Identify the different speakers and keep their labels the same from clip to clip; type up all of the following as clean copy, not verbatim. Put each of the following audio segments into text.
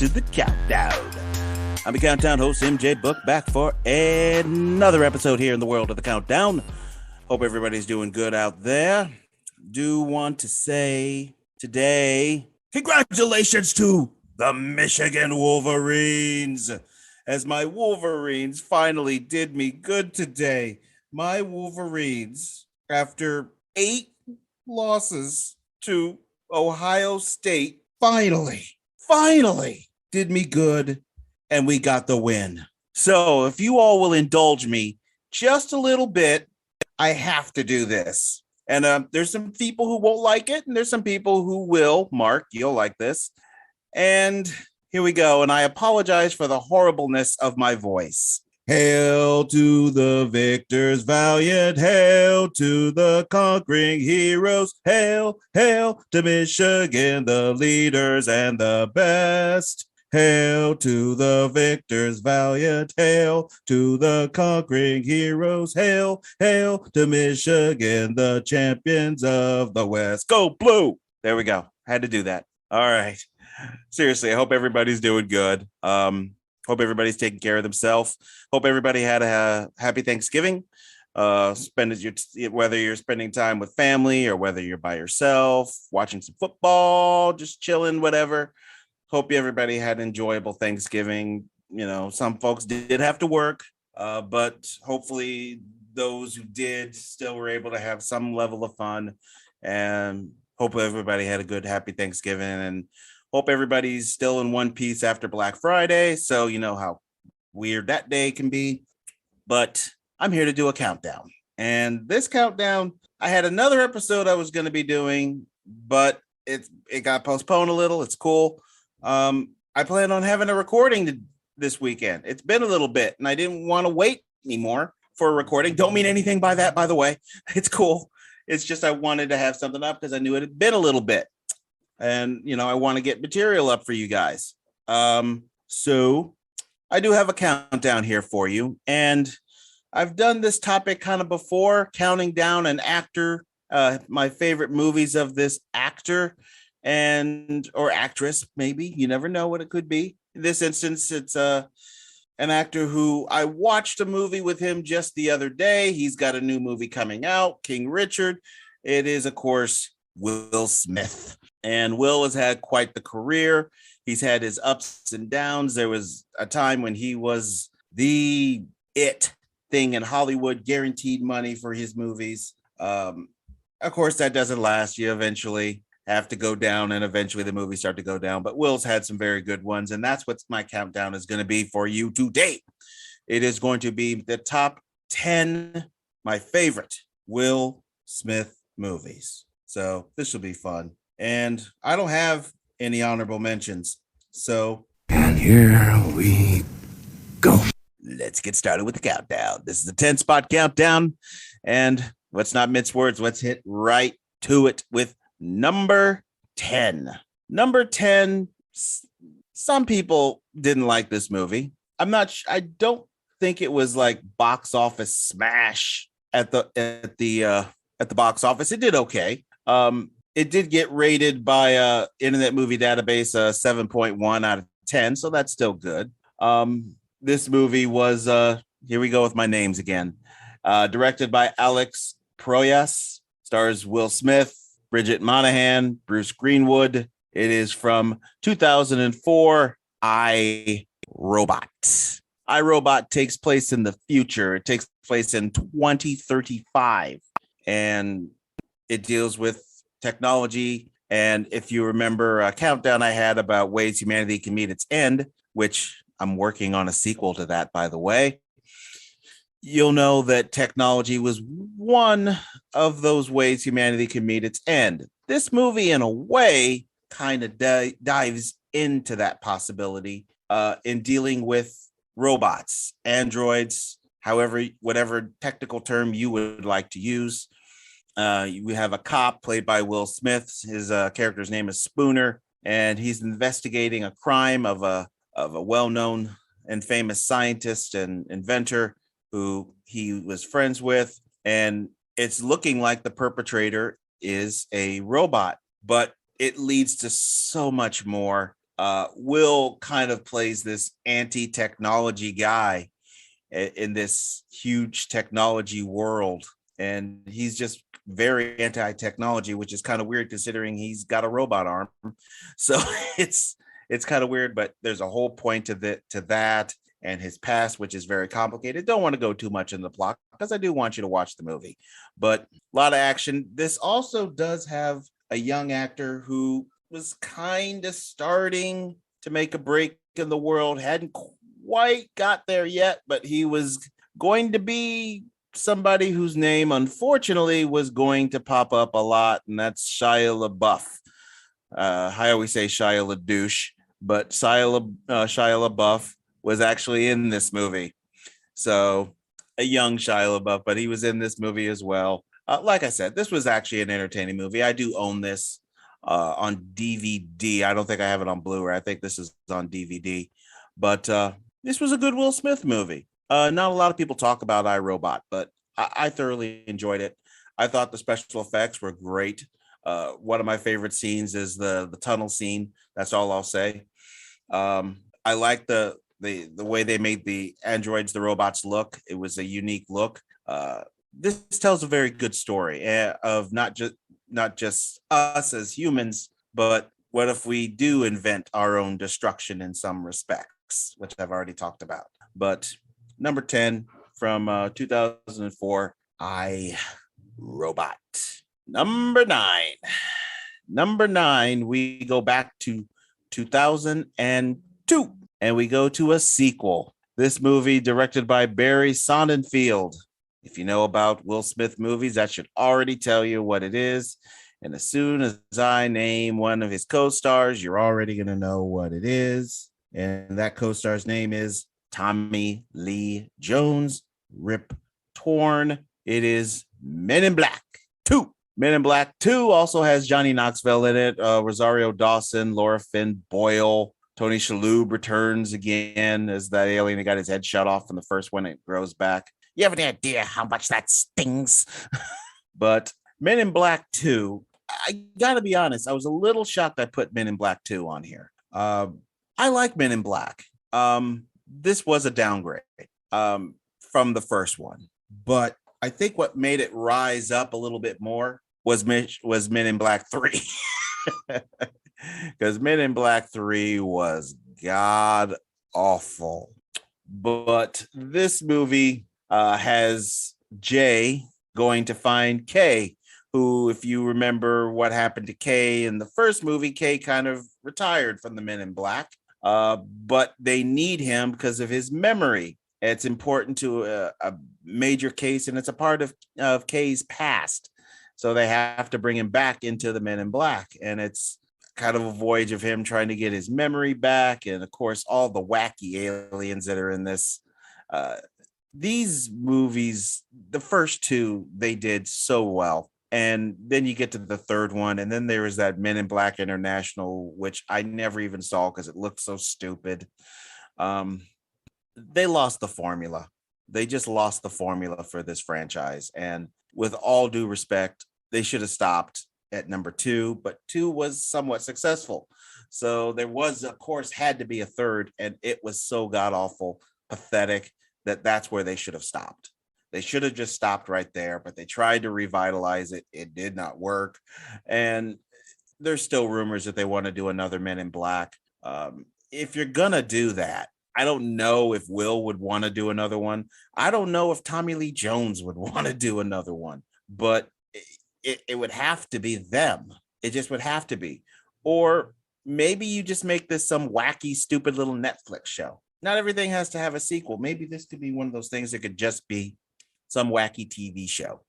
Speaker 1: to The Countdown. I'm the Countdown host, MJ Book, back for another episode here in the world of The Countdown. Hope everybody's doing good out there. Do want to say today, congratulations to the Michigan Wolverines, as my Wolverines finally did me good today. My Wolverines, after 8 losses to Ohio State, finally did me good, and we got the win. So if you all will indulge me just a little bit, I have to do this. And there's some people who won't like it, and there's some people who will. Mark, you'll like this. And here we go. And I apologize for the horribleness of my voice. Hail to the victors valiant, hail to the conquering heroes, hail, hail to Michigan, the leaders and the best. Hail to the victors valiant, hail to the conquering heroes, hail, hail to Michigan, the champions of the West. Go Blue! There we go. Had to do that. All right. Seriously, I hope everybody's doing good. Hope everybody's taking care of themselves. Hope everybody had a happy Thanksgiving. Whether you're spending time with family or whether you're by yourself, watching some football, just chilling, whatever. Hope everybody had an enjoyable Thanksgiving. You know, some folks did have to work, but hopefully those who did still were able to have some level of fun. And hope everybody had a good, happy Thanksgiving. And hope everybody's still in one piece after Black Friday. So you know how weird that day can be. But I'm here to do a countdown. And this countdown, I had another episode I was going to be doing, but it got postponed a little. It's cool. I plan on having a recording this weekend. It's been a little bit, and I didn't want to wait anymore for a recording. Don't mean anything by that, by the way. It's cool. It's just I wanted to have something up because I knew it had been a little bit. And, you know, I want to get material up for you guys. So I do have a countdown here for you. And I've done this topic kind of before, counting down an actor, my favorite movies of this actor or actress, maybe. You never know what it could be. In this instance, it's an actor who I watched a movie with him just the other day. He's got a new movie coming out, King Richard. It is, of course, Will Smith. And Will has had quite the career. He's had his ups and downs. There was a time when he was the it thing in Hollywood, guaranteed money for his movies. Of course, that doesn't last. You eventually have to go down, and eventually the movies start to go down. But Will's had some very good ones, and that's what my countdown is going to be for you today. It is going to be the top 10, my favorite Will Smith movies. So this will be fun. And I don't have any honorable mentions. So, and here we go. Let's get started with the countdown. This is the 10 spot countdown. And let's not mince words. Let's hit right to it with number 10. Number 10. Some people didn't like this movie. I don't think it was like box office smash at the box office. It did okay. It did get rated by Internet Movie Database 7.1 out of 10, so that's still good. This movie was, here we go with my names again, directed by Alex Proyas, stars Will Smith, Bridget Monahan, Bruce Greenwood. It is from 2004, iRobot. iRobot takes place in the future. It takes place in 2035, and it deals with technology. And if you remember a countdown I had about ways humanity can meet its end, which I'm working on a sequel to that, by the way, you'll know that technology was one of those ways humanity can meet its end. This movie, in a way, kind of dives into that possibility in dealing with robots, androids, whatever technical term you would like to use. We have a cop played by Will Smith. His character's name is Spooner, and he's investigating a crime of a well-known and famous scientist and inventor who he was friends with. And it's looking like the perpetrator is a robot, but it leads to so much more. Will kind of plays this anti-technology guy in this huge technology world, and he's just very anti-technology, which is kind of weird considering he's got a robot arm. So it's kind of weird, but there's a whole point to that and his past, which is very complicated. Don't want to go too much in the plot because I do want you to watch the movie, but a lot of action. This also does have a young actor who was kind of starting to make a break in the world, hadn't quite got there yet, but he was going to be somebody whose name, unfortunately, was going to pop up a lot, and that's Shia LaBeouf. I always say Shia LaDouche, but Shia LaBeouf was actually in this movie. So a young Shia LaBeouf, but he was in this movie as well. Like I said, this was actually an entertaining movie. I do own this on DVD. I don't think I have it on Blu-ray. I think this is on DVD. But this was a good Will Smith movie. Not a lot of people talk about iRobot, but I thoroughly enjoyed it. I thought the special effects were great. One of my favorite scenes is the tunnel scene. That's all I'll say. I like the way they made the androids, the robots look. It was a unique look. This tells a very good story of not just us as humans, but what if we do invent our own destruction in some respects, which I've already talked about. But number 10 from 2004, I, Robot. Number 9, we go back to 2002, and we go to a sequel. This movie directed by Barry Sonnenfeld. If you know about Will Smith movies, that should already tell you what it is. And as soon as I name one of his co-stars, you're already going to know what it is. And that co-star's name is Tommy Lee Jones, Rip Torn. It is Men in Black 2. Men in Black 2 also has Johnny Knoxville in it, Rosario Dawson, Laura Finn Boyle, Tony Shalhoub returns again as that alien that got his head shot off in the first one. It grows back. You have any idea how much that stings? But Men in Black 2, I gotta be honest, I was a little shocked I put Men in Black 2 on here. I like Men in Black. This was a downgrade from the first one, but I think what made it rise up a little bit more was Men in Black 3. Because Men in Black 3 was god awful. But this movie has Jay going to find Kay, who, if you remember what happened to Kay in the first movie, Kay kind of retired from the Men in Black. But they need him because of his memory. It's important to a major case, and it's a part of Kay's past. So they have to bring him back into the Men in Black. And it's kind of a voyage of him trying to get his memory back. And of course, all the wacky aliens that are in this. These movies, the first two, they did so well. And then you get to the third one. And then there is that Men in Black International, which I never even saw because it looked so stupid. They lost the formula. They just lost the formula for this franchise. And with all due respect, they should have stopped at number 2, but 2 was somewhat successful. So there was, of course, had to be a third, and it was so god awful, pathetic, that's where they should have stopped. They should have just stopped right there, but they tried to revitalize it. It did not work. And there's still rumors that they want to do another Men in Black. If you're going to do that, I don't know if Will would want to do another one. I don't know if Tommy Lee Jones would want to do another one, but it would have to be them. It just would have to be. Or maybe you just make this some wacky, stupid little Netflix show. Not everything has to have a sequel. Maybe this could be one of those things that could just be some wacky TV show.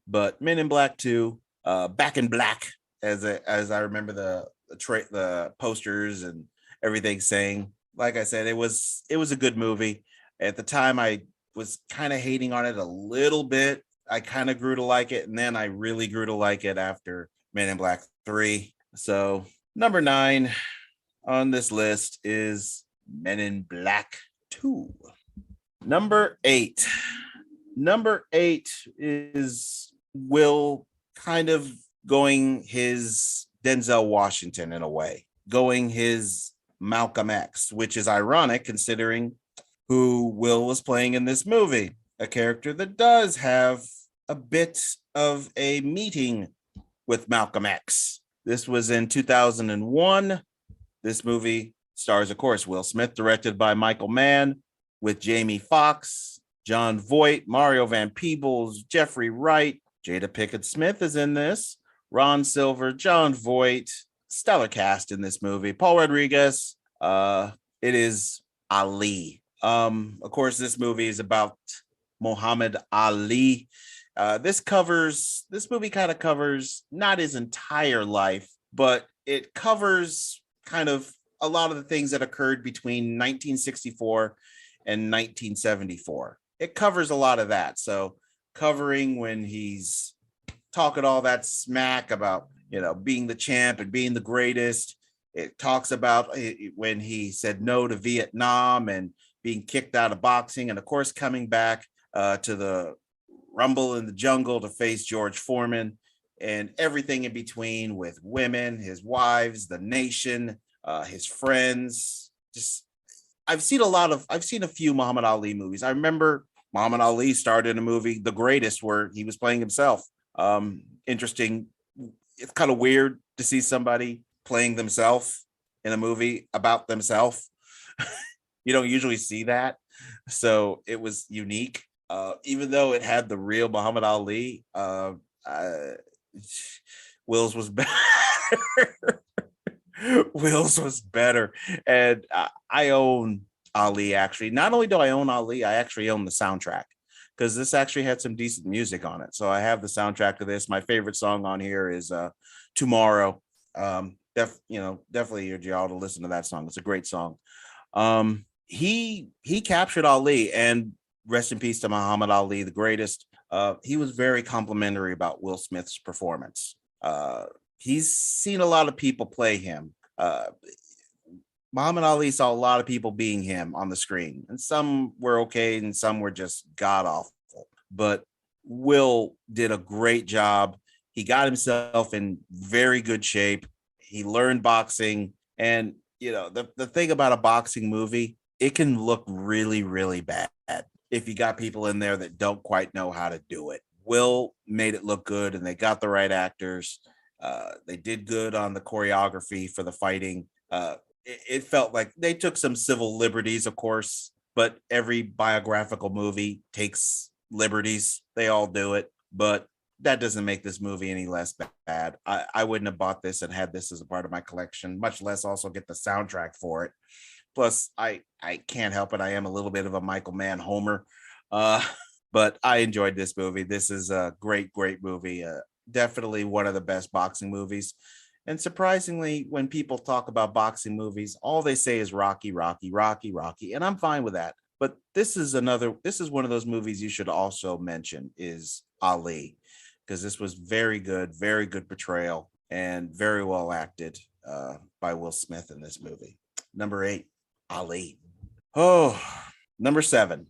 Speaker 1: But Men in Black 2, Back in Black, as I remember the posters and everything saying. Like I said, it was a good movie. At the time, I was kind of hating on it a little bit. I kind of grew to like it, and then I really grew to like it after Men in Black 3. So number 9 on this list is Men in Black 2. Number 8. Number 8 is Will kind of going his Denzel Washington in a way, going his Malcolm X, which is ironic considering who Will was playing in this movie, a character that does have a bit of a meeting with Malcolm X. This was in 2001. This movie stars, of course, Will Smith, directed by Michael Mann, with Jamie Foxx, John Voight, Mario Van Peebles, Jeffrey Wright, Jada Pinkett Smith is in this, Ron Silver, John Voight, stellar cast in this movie. Paul Rodriguez. It is Ali. Of course, this movie is about Muhammad Ali. This movie kind of covers not his entire life, but it covers kind of a lot of the things that occurred between 1964 and 1974. It covers a lot of that. So covering when he's talking all that smack about, being the champ and being the greatest. It talks about when he said no to Vietnam and being kicked out of boxing. And of course, coming back to the Rumble in the Jungle to face George Foreman, and everything in between with women, his wives, the nation, his friends. I've seen a few Muhammad Ali movies. I remember Muhammad Ali starred in a movie, The Greatest, where he was playing himself. Interesting. It's kind of weird to see somebody playing themselves in a movie about themselves. You don't usually see that. So it was unique. Even though it had the real Muhammad Ali, Will's was better. Will's was better. And I own Ali, actually. Not only do I own Ali, I actually own the soundtrack, because this actually had some decent music on it. So I have the soundtrack to this. My favorite song on here is Tomorrow. Definitely urge y'all to listen to that song. It's a great song. He captured Ali, and rest in peace to Muhammad Ali, the greatest. He was very complimentary about Will Smith's performance. He's seen a lot of people play him. Muhammad Ali saw a lot of people being him on the screen, and some were okay and some were just god awful. But Will did a great job. He got himself in very good shape. He learned boxing, and the thing about a boxing movie, it can look really, really bad if you got people in there that don't quite know how to do it. Will made it look good, and they got the right actors. They did good on the choreography for the fighting. It felt like they took some civil liberties, of course, but every biographical movie takes liberties. They all do it, but that doesn't make this movie any less bad. I wouldn't have bought this and had this as a part of my collection, much less also get the soundtrack for it. Plus, I can't help it. I am a little bit of a Michael Mann homer, but I enjoyed this movie. This is a great, great movie. Definitely one of the best boxing movies. And surprisingly, when people talk about boxing movies, all they say is Rocky, Rocky, Rocky, Rocky. And I'm fine with that. But this is one of those movies you should also mention is Ali, because this was very good portrayal and very well acted by Will Smith in this movie. Number 8, Ali. Oh, number 7.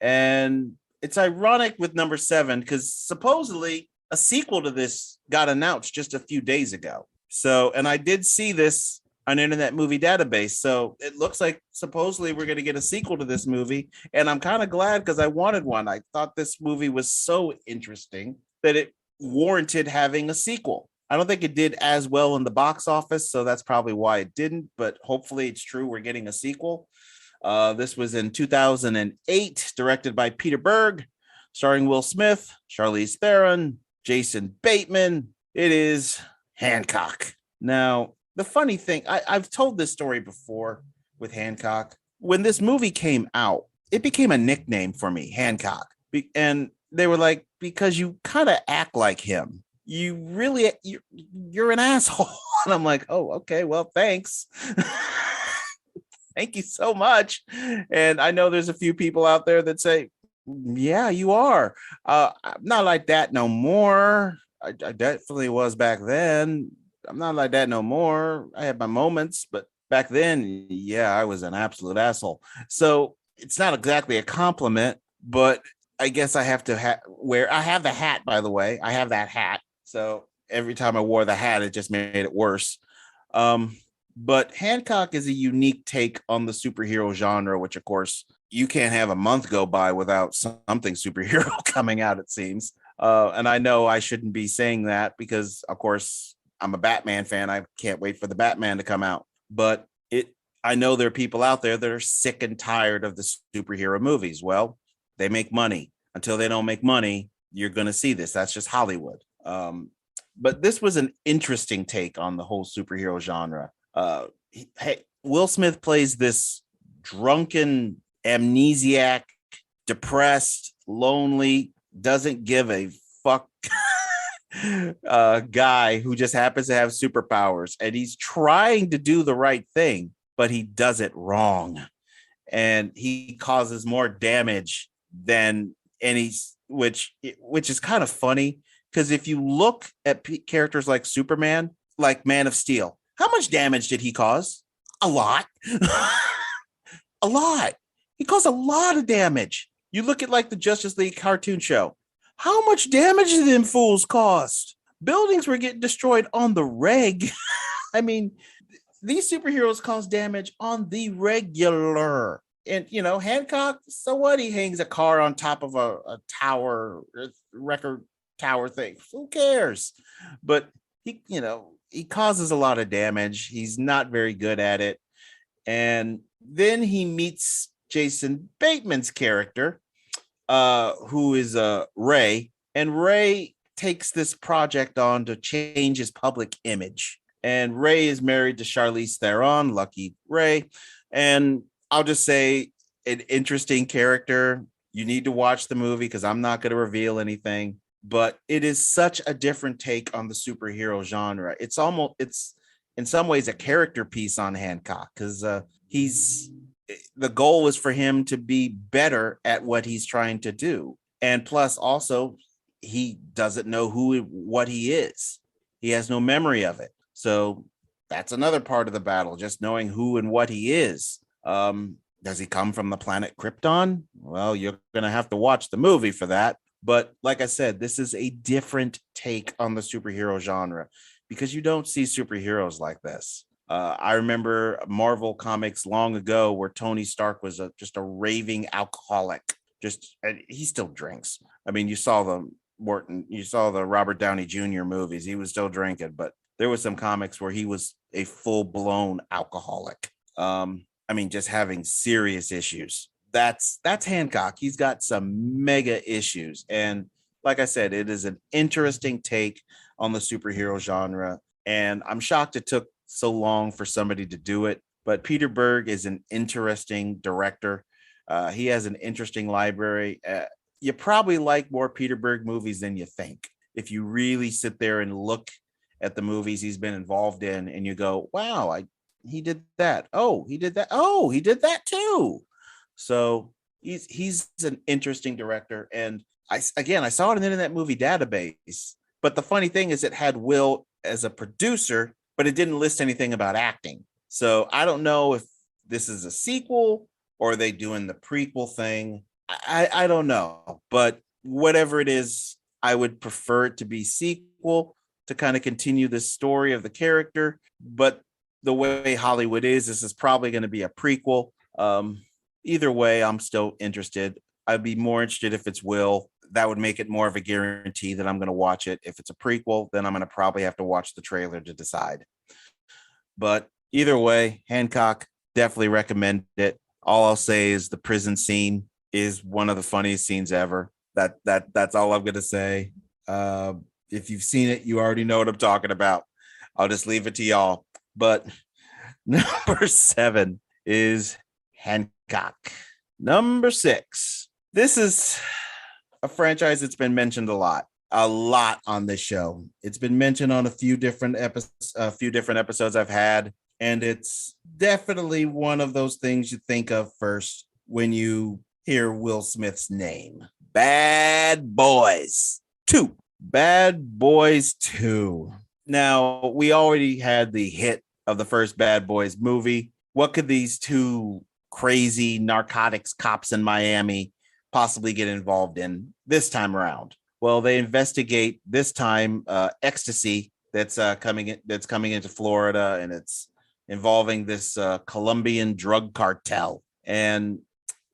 Speaker 1: And it's ironic with number 7 because supposedly a sequel to this got announced just a few days ago. So, and I did see this on Internet Movie Database. So it looks like supposedly we're going to get a sequel to this movie. And I'm kind of glad because I wanted one. I thought this movie was so interesting that it warranted having a sequel. I don't think it did as well in the box office, so that's probably why it didn't. But hopefully it's true. We're getting a sequel. This was in 2008, directed by Peter Berg, starring Will Smith, Charlize Theron, Jason Bateman. It is Hancock. Now, the funny thing, I've told this story before with Hancock. When this movie came out, it became a nickname for me, Hancock. And they were like, because you kind of act like him. You're an asshole. And I'm like, oh, okay, well, thanks. Thank you so much. And I know there's a few people out there that say, yeah, you are. I'm not like that no more. I definitely was back then. I'm not like that no more. I had my moments, but back then, yeah, I was an absolute asshole. So it's not exactly a compliment, but I guess I have to wear. I have the hat, by the way. I have that hat. So every time I wore the hat, it just made it worse. But Hancock is a unique take on the superhero genre, which, of course, you can't have a month go by without something superhero coming out, it seems. And I know I shouldn't be saying that because, of course, I'm a Batman fan. I can't wait for the Batman to come out. But I know there are people out there that are sick and tired of the superhero movies. Well, they make money. Until they don't make money, you're going to see this. That's just Hollywood. But this was an interesting take on the whole superhero genre. Will Smith plays this drunken, amnesiac, depressed, lonely, doesn't give a fuck guy who just happens to have superpowers, and he's trying to do the right thing, but he does it wrong, and he causes more damage than any, which is kind of funny, because if you look at characters like Superman, like Man of Steel, how much damage did he cause? A lot. A lot. He caused a lot of damage. You look at like the Justice League cartoon show. How much damage did them fools cost? Buildings were getting destroyed on the reg. I mean, these superheroes cause damage on the regular. And, you know, Hancock, so what? He hangs a car on top of a tower, record tower thing. Who cares? But he, you know, he causes a lot of damage. He's not very good at it. And then he meets Jason Bateman's character, who is Ray. And Ray takes this project on to change his public image. And Ray is married to Charlize Theron, Lucky Ray. And I'll just say, an interesting character. You need to watch the movie because I'm not going to reveal anything. But it is such a different take on the superhero genre. It's in some ways a character piece on Hancock, because the goal is for him to be better at what he's trying to do. And plus also, he doesn't know what he is. He has no memory of it. So that's another part of the battle, just knowing who and what he is. Does he come from the planet Krypton? Well, you're going to have to watch the movie for that. But like I said, this is a different take on the superhero genre because you don't see superheroes like this. I remember Marvel comics long ago where Tony Stark was just a raving alcoholic. And he still drinks. I mean, you saw the Robert Downey Jr. movies. He was still drinking, but there was some comics where he was a full-blown alcoholic. I mean, just having serious issues. That's Hancock. He's got some mega issues. And like I said, it is an interesting take on the superhero genre. And I'm shocked it took so long for somebody to do it. But Peter Berg is an interesting director. He has an interesting library. You probably like more Peter Berg movies than you think. If you really sit there and look at the movies he's been involved in and you go, wow, he did that. Oh, he did that. Oh, he did that too. So he's an interesting director. And I saw it in the Internet Movie Database. But the funny thing is it had Will as a producer, but it didn't list anything about acting. So I don't know if this is a sequel or are they doing the prequel thing. I don't know. But whatever it is, I would prefer it to be sequel to kind of continue the story of the character. But the way Hollywood is, this is probably going to be a prequel. Either way, I'm still interested. I'd be more interested if it's Will. That would make it more of a guarantee that I'm going to watch it. If it's a prequel, then I'm going to probably have to watch the trailer to decide. But either way, Hancock, definitely recommend it. All I'll say is the prison scene is one of the funniest scenes ever. That's all I'm going to say. If you've seen it, you already know what I'm talking about. I'll just leave it to y'all. But number 7 is Hancock. Number 6. This is a franchise that's been mentioned a lot on this show. It's been mentioned on a few different episodes I've had, and it's definitely one of those things you think of first when you hear Will Smith's name. Bad Boys 2. Bad Boys 2. Now, we already had the hit of the first Bad Boys movie. What could these two crazy narcotics cops in Miami possibly get involved in this time around? Well, they investigate this time ecstasy that's coming into Florida, and it's involving this Colombian drug cartel. And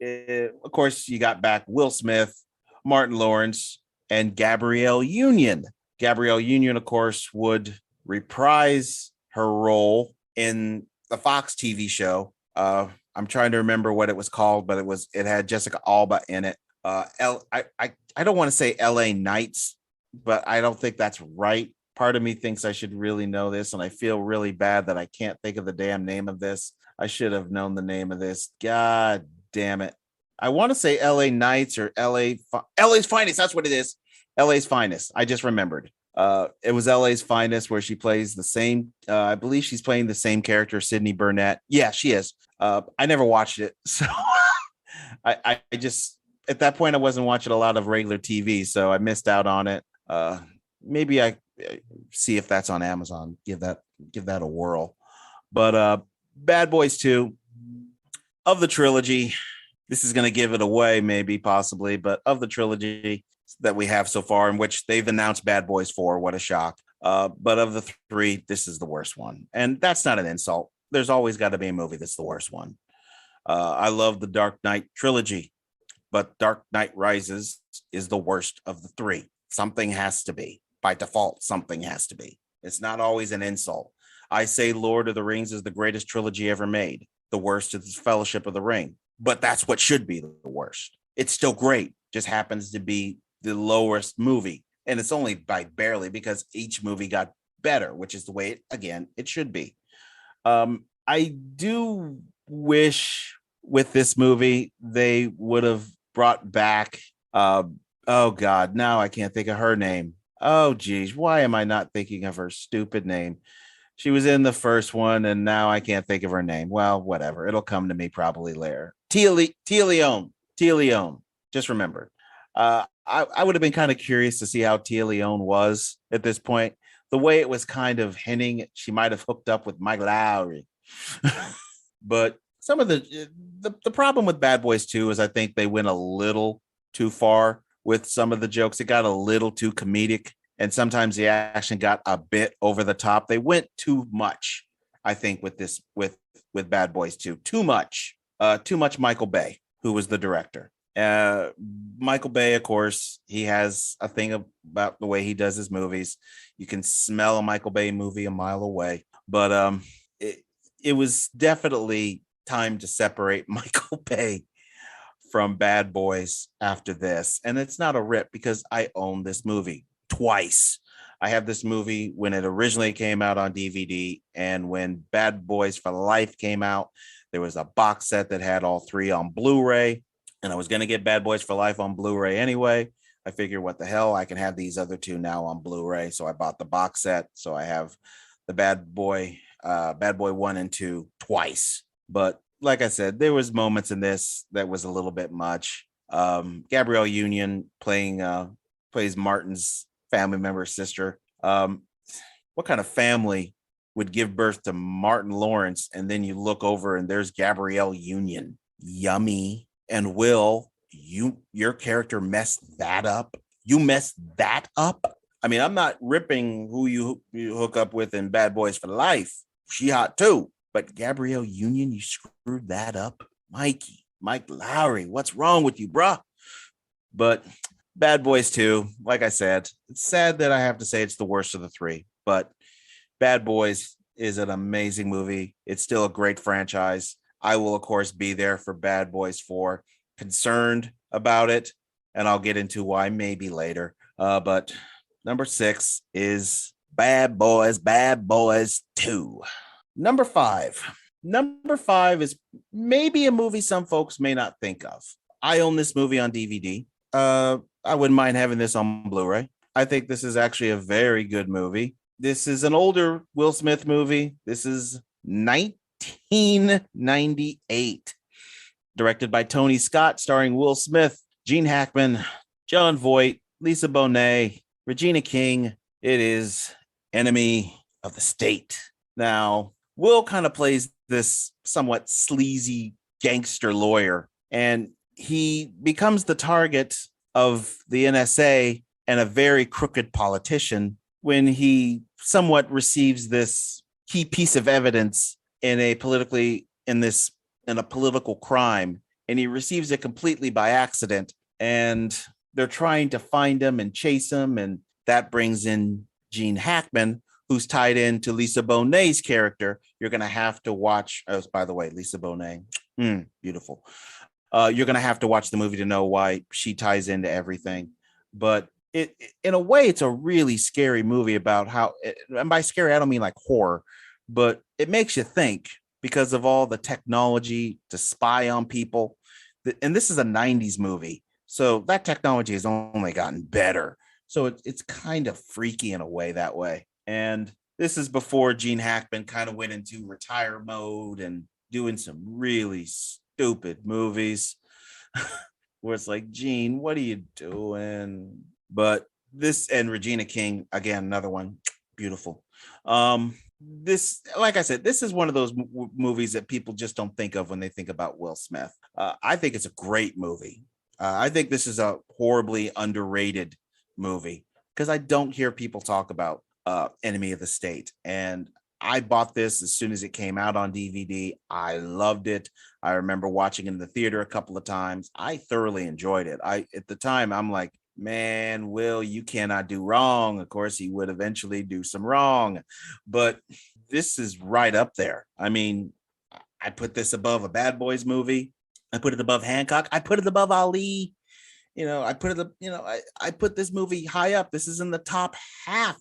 Speaker 1: of course, you got back Will Smith, Martin Lawrence, and Gabrielle Union. Gabrielle Union, of course, would reprise her role in the Fox TV show. I'm trying to remember what it was called, but it had Jessica Alba in it. I don't want to say LA Nights, but I don't think that's right. Part of me thinks I should really know this, and I feel really bad that I can't think of the damn name of this. I should have known the name of this. God damn it. I want to say LA Nights or LA's Finest. That's what it is. LA's Finest. I just remembered. It was LA's Finest, where she plays the same. I believe she's playing the same character, Sydney Burnett. Yeah, she is. I never watched it, so I just at that point I wasn't watching a lot of regular TV, so I missed out on it. Maybe I see if that's on Amazon. Give that a whirl. But Bad Boys 2 of the trilogy. This is going to give it away, maybe, possibly, but of the trilogy that we have so far, in which they've announced Bad Boys 4, what a shock. But of the three, this is the worst one. And that's not an insult. There's always got to be a movie that's the worst one. I love the Dark Knight trilogy, but Dark Knight Rises is the worst of the three. Something has to be. By default, something has to be. It's not always an insult. I say Lord of the Rings is the greatest trilogy ever made. The worst is Fellowship of the Ring. But that's what should be the worst. It's still great. Just happens to be the lowest movie. And it's only by barely, because each movie got better, which is the way it should be. I do wish with this movie they would have brought back oh God, now I can't think of her name. Oh geez, why am I not thinking of her stupid name? She was in the first one, and now I can't think of her name. Well, whatever. It'll come to me probably later. Tia Leone. Just remembered. I would have been kind of curious to see how Tia Leone was at this point. The way it was kind of hinting she might have hooked up with Mike Lowry. But some of the problem with Bad Boys 2 is I think they went a little too far with some of the jokes. It got a little too comedic, and sometimes the action got a bit over the top. They went too much, I think, with this with Bad Boys 2. Too much Michael Bay, who was the director. Michael Bay, of course, he has a thing about the way he does his movies. You can smell a Michael Bay movie a mile away. But it was definitely time to separate Michael Bay from Bad Boys after this. And it's not a rip, because I own this movie twice. I have this movie when it originally came out on DVD, and when Bad Boys for Life came out, there was a box set that had all three on Blu-ray, and I was going to get Bad Boys for Life on Blu-ray anyway. I figured, what the hell, I can have these other two now on Blu-ray. So I bought the box set. So I have the Bad Boy 1 and 2 twice. But like I said, there was moments in this that was a little bit much. Gabrielle Union plays Martin's family member's sister. What kind of family would give birth to Martin Lawrence, and then you look over and there's Gabrielle Union? Yummy. And Will, your character messed that up? You messed that up? I mean, I'm not ripping who you hook up with in Bad Boys for Life. She hot too. But Gabrielle Union, you screwed that up? Mike Lowry, what's wrong with you, bruh? But Bad Boys 2, like I said, it's sad that I have to say it's the worst of the three, but Bad Boys is an amazing movie. It's still a great franchise. I will, of course, be there for Bad Boys 4. Concerned about it, and I'll get into why maybe later. But number 6 is Bad Boys 2. Number 5. Number 5 is maybe a movie some folks may not think of. I own this movie on DVD. I wouldn't mind having this on Blu-ray. I think this is actually a very good movie. This is an older Will Smith movie. This is 1998. Directed by Tony Scott, starring Will Smith, Gene Hackman, Jon Voight, Lisa Bonet, Regina King. It is Enemy of the State. Now, Will kind of plays this somewhat sleazy gangster lawyer, and he becomes the target of the NSA and a very crooked politician when he somewhat receives this key piece of evidence in a political crime, and he receives it completely by accident, and they're trying to find him and chase him, and that brings in Gene Hackman, who's tied into Lisa Bonet's character. You're going to have to watch. Oh, by the way, Lisa Bonet, beautiful. You're going to have to watch the movie to know why she ties into everything. But in a way, it's a really scary movie about how, and by scary, I don't mean like horror, but it makes you think because of all the technology to spy on people. And this is a 90s movie, so that technology has only gotten better. So it's kind of freaky in a way that way. And this is before Gene Hackman kind of went into retire mode and doing some really stupid movies where it's like, Gene, what are you doing? But this, and Regina King, again, another one, beautiful. This, like I said, this is one of those movies that people just don't think of when they think about Will Smith. I think it's a great movie. I think this is a horribly underrated movie because I don't hear people talk about Enemy of the State. And I bought this as soon as it came out on DVD. I loved it. I remember watching it in the theater a couple of times. I thoroughly enjoyed it. At the time, I'm like, man, Will, you cannot do wrong. Of course, he would eventually do some wrong, but this is right up there. I mean, I put this above a Bad Boys movie. I put it above Hancock. I put it above Ali. I put this movie high up. This is in the top half,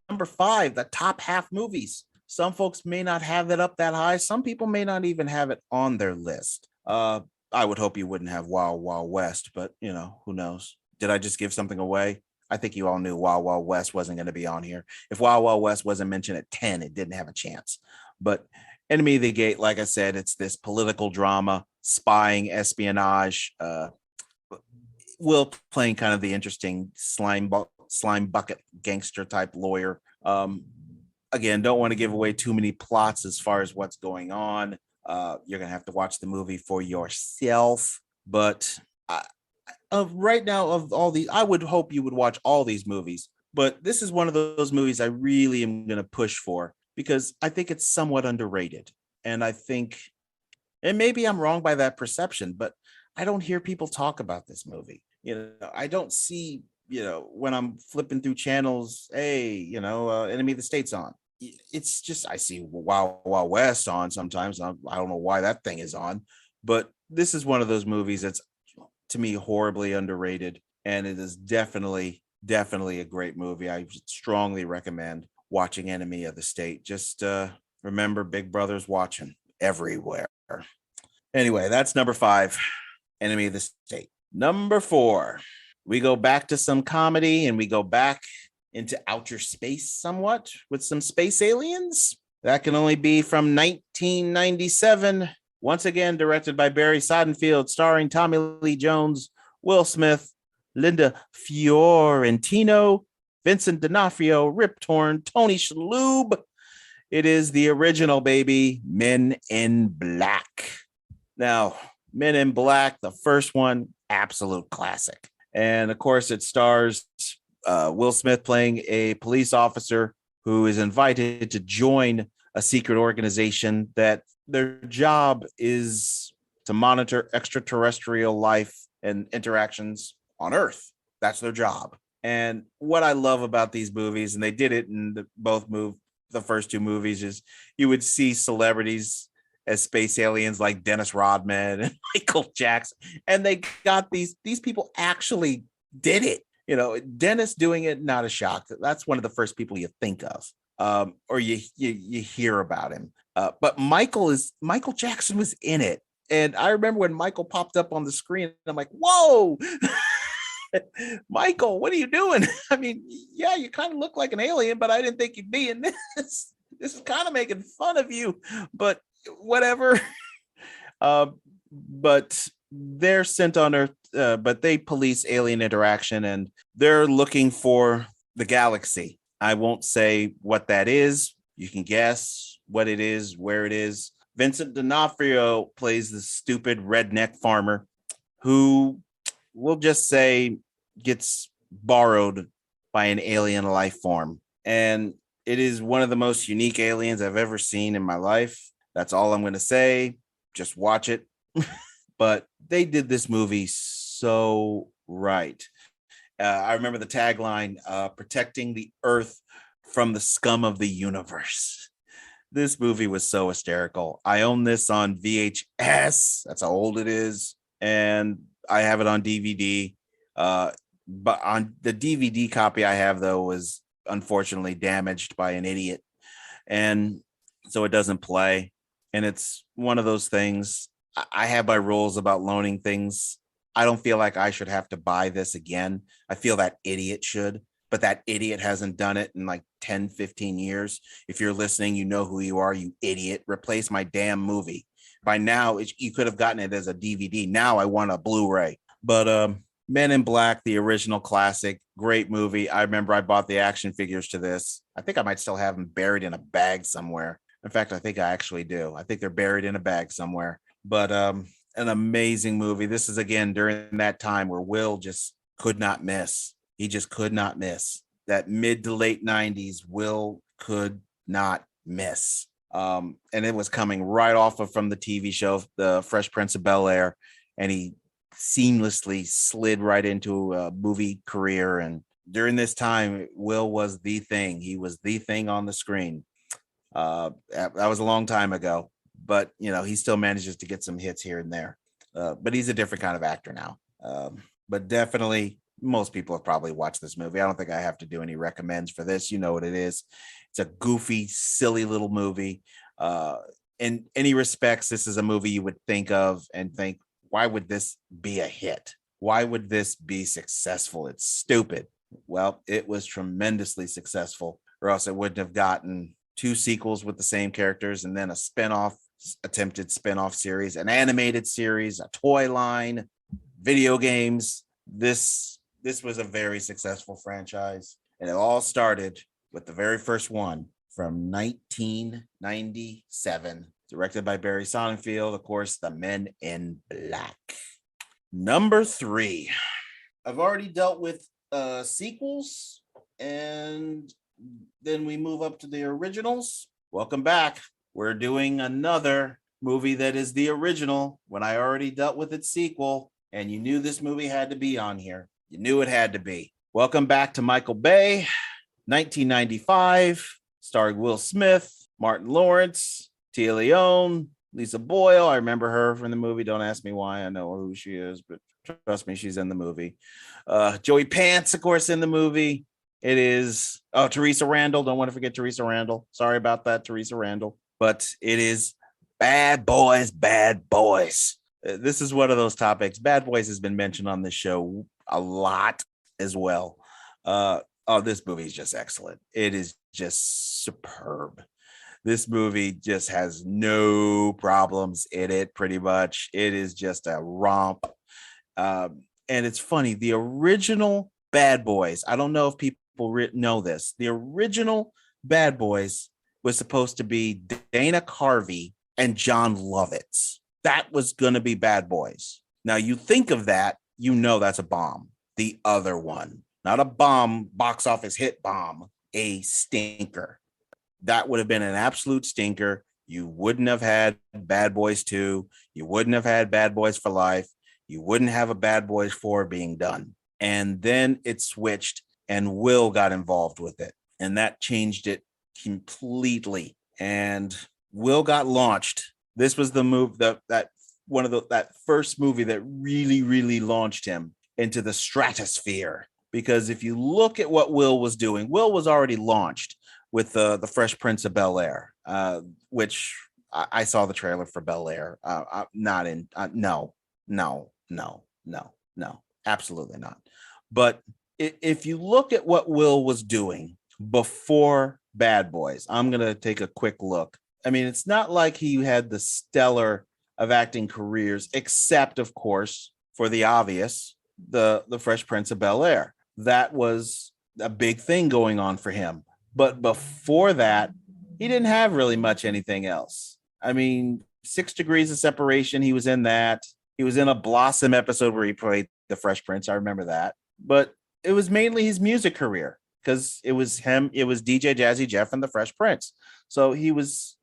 Speaker 1: number 5, the top half movies. Some folks may not have it up that high. Some people may not even have it on their list. I would hope you wouldn't have Wild Wild West, but who knows? Did I just give something away? I think you all knew Wild Wild West wasn't going to be on here. If Wild Wild West wasn't mentioned at 10, it didn't have a chance. But Enemy of the Gate, like I said, it's this political drama, spying, espionage. Will playing kind of the interesting slime bucket gangster type lawyer. Again, don't want to give away too many plots as far as what's going on. You're going to have to watch the movie for yourself. But right now, of all these, I would hope you would watch all these movies. But this is one of those movies I really am going to push for because I think it's somewhat underrated. And I think, and maybe I'm wrong by that perception, but I don't hear people talk about this movie. I don't see, when I'm flipping through channels, hey, Enemy of the State's on. It's just, I see Wild Wild West on sometimes. I don't know why that thing is on, but this is one of those movies that's, to me, horribly underrated. And it is definitely a great movie. I strongly recommend watching Enemy of the State. Just remember, Big Brother's watching everywhere. Anyway, that's number 5, Enemy of the State. Number 4, we go back to some comedy and we go back into outer space somewhat with some space aliens. That can only be from 1997. Once again, directed by Barry Sonnenfeld, starring Tommy Lee Jones, Will Smith, Linda Fiorentino, Vincent D'Onofrio, Rip Torn, Tony Shalhoub. It is the original, baby, Men in Black. Now, Men in Black, the first one, absolute classic. And of course, it stars Will Smith playing a police officer who is invited to join a secret organization that their job is to monitor extraterrestrial life and interactions on Earth. That's their job. And what I love about these movies, and they did it in the first 2 movies, is you would see celebrities as space aliens like Dennis Rodman and Michael Jackson. And they got these people actually did it. Dennis doing it, not a shock. That's one of the first people you think of, or you hear about him. But Michael Jackson was in it. And I remember when Michael popped up on the screen, I'm like, whoa, Michael, what are you doing? I mean, yeah, you kind of look like an alien, but I didn't think you'd be in this. This is kind of making fun of you, but whatever. But they're sent on Earth, but they police alien interaction, and they're looking for the galaxy. I won't say what that is. You can guess what it is, where it is. Vincent D'Onofrio plays the stupid redneck farmer who, we'll just say, gets borrowed by an alien life form. And it is one of the most unique aliens I've ever seen in my life. That's all I'm going to say. Just watch it. But they did this movie so right. I remember the tagline, protecting the earth from the scum of the universe. This movie was so hysterical. I own this on VHS. That's how old it is. And I have it on DVD. But on the DVD copy I have, though, was unfortunately damaged by an idiot. And so it doesn't play. And it's one of those things. I have my rules about loaning things. I don't feel like I should have to buy this again. I feel that idiot should, but that idiot hasn't done it in like 10, 15 years. If you're listening, you know who you are, you idiot. Replace my damn movie. By now, you could have gotten it as a DVD. Now I want a Blu-ray. But Men in Black, the original classic, great movie. I remember I bought the action figures to this. I think I might still have them buried in a bag somewhere. In fact, I think I actually do. I think they're buried in a bag somewhere. But an amazing movie. This is again during that time where Will just could not miss. He just could not miss. That mid to late 90s, Will could not miss. And it was coming right off of from the TV show, The Fresh Prince of Bel-Air, and he seamlessly slid right into a movie career. And during this time, Will was the thing. He was the thing on the screen. That was a long time ago. But, he still manages to get some hits here and there. But he's a different kind of actor now. But definitely, most people have probably watched this movie. I don't think I have to do any recommends for this. You know what it is. It's a goofy, silly little movie. In any respects, this is a movie you would think of and think, why would this be a hit? Why would this be successful? It's stupid. Well, it was tremendously successful, or else it wouldn't have gotten 2 sequels with the same characters and then a attempted spinoff series, an animated series, a toy line, video games. This was a very successful franchise, and it all started with the very first one from 1997, directed by Barry Sonnenfeld, of course, The Men in Black. Number 3. I've already dealt with sequels, and then we move up to the originals. Welcome back. We're doing another movie that is the original when I already dealt with its sequel, and you knew this movie had to be on here. You knew it had to be. Welcome back to Michael Bay, 1995, starring Will Smith, Martin Lawrence, Tia Leone, Lisa Boyle. I remember her from the movie. Don't ask me why. I know who she is, but trust me, she's in the movie. Joey Pants, of course, in the movie. It is Teresa Randall. Don't want to forget Teresa Randall. Sorry about that, Teresa Randall. But it is Bad Boys, Bad Boys. This is one of those topics. Bad Boys has been mentioned on this show a lot as well. This movie is just excellent. It is just superb. This movie just has no problems in it, pretty much. It is just a romp. And it's funny. The original Bad Boys, I don't know if people know this. The original Bad Boys was supposed to be Dana Carvey and John Lovitz. That was going to be Bad Boys. Now, you think of that, that's a bomb. The other one, not a bomb, box office hit bomb, a stinker. That would have been an absolute stinker. You wouldn't have had Bad Boys 2. You wouldn't have had Bad Boys for Life. You wouldn't have a Bad Boys 4 being done. And then it switched and Will got involved with it. And that changed it completely. And Will got launched. This was the move that first movie that really, really launched him into the stratosphere. Because if you look at what Will was doing, Will was already launched with the Fresh Prince of Bel-Air, which I saw the trailer for Bel-Air. No, absolutely not. But if you look at what Will was doing before Bad Boys, I'm going to take a quick look. I mean, it's not like he had the stellar of acting careers, except, of course, for the obvious, the Fresh Prince of Bel-Air. That was a big thing going on for him. But before that, he didn't have really much anything else. I mean, 6 Degrees of Separation, he was in that. He was in a Blossom episode where he played the Fresh Prince. I remember that. But it was mainly his music career because it was him. It was DJ Jazzy Jeff and the Fresh Prince. So he was